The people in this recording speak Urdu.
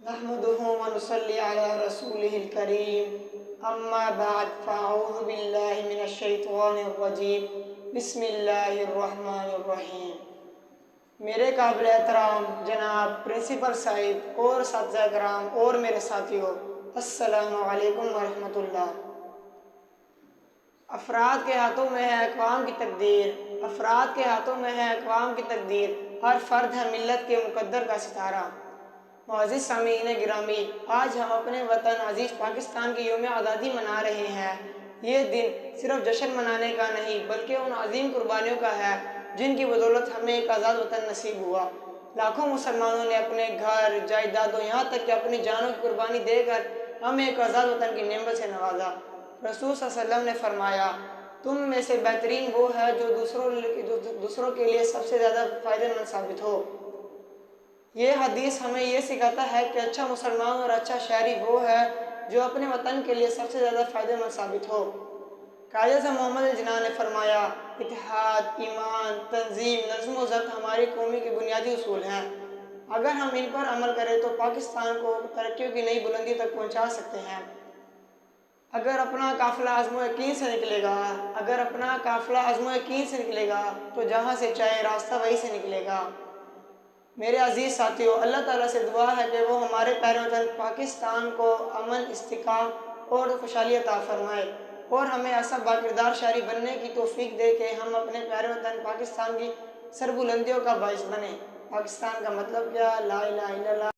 نحمده ونصلي على رسوله الكريم اما بعد فاعوذ باللہ من الشیطان الرجیم بسم اللہ الرحمن الرحیم۔ میرے قابل احترام جناب پرنسپل صاحب اور اساتذہ کرام اور میرے ساتھیوں، السلام علیکم ورحمۃ اللہ۔ افراد کے ہاتھوں میں ہے اقوام کی تقدیر، افراد کے ہاتھوں میں ہے اقوام کی تقدیر، ہر فرد ہے ملت کے مقدر کا ستارہ۔ معزز سامعین گرامی، آج ہم اپنے وطن عزیز پاکستان کی یوم آزادی منا رہے ہیں۔ یہ دن صرف جشن منانے کا نہیں بلکہ ان عظیم قربانیوں کا ہے جن کی بدولت ہمیں ایک آزاد وطن نصیب ہوا۔ لاکھوں مسلمانوں نے اپنے گھر، جائیدادوں، یہاں تک کہ اپنی جانوں کی قربانی دے کر ہمیں ایک آزاد وطن کی نعمت سے نوازا۔ رسول صلی اللہ علیہ وسلم نے فرمایا، تم میں سے بہترین وہ ہے جو دوسروں کے لیے سب سے زیادہ فائدہ مند ثابت ہو۔ یہ حدیث ہمیں یہ سکھاتا ہے کہ اچھا مسلمان اور اچھا شہری وہ ہے جو اپنے وطن کے لیے سب سے زیادہ فائدہ مند ثابت ہو۔ قائد اعظم محمد علی جناح نے فرمایا، اتحاد، ایمان، تنظیم، نظم و ضبط ہماری قومی کے بنیادی اصول ہیں۔ اگر ہم ان پر عمل کریں تو پاکستان کو ترقیوں کی نئی بلندی تک پہنچا سکتے ہیں۔ اگر اپنا قافلہ عزم و یقین سے نکلے گا، اگر اپنا قافلہ عزم و یقین سے نکلے گا تو جہاں سے چاہے راستہ وہیں سے نکلے گا۔ میرے عزیز ساتھیوں، اللہ تعالیٰ سے دعا ہے کہ وہ ہمارے پیارے وطن پاکستان کو امن، استحکام اور خوشحالی عطا فرمائے اور ہمیں ایسا باکردار شہری بننے کی توفیق دے کہ ہم اپنے پیارے وطن پاکستان کی سربلندیوں کا باعث بنیں۔ پاکستان کا مطلب کیا؟ لا الہ الا اللہ۔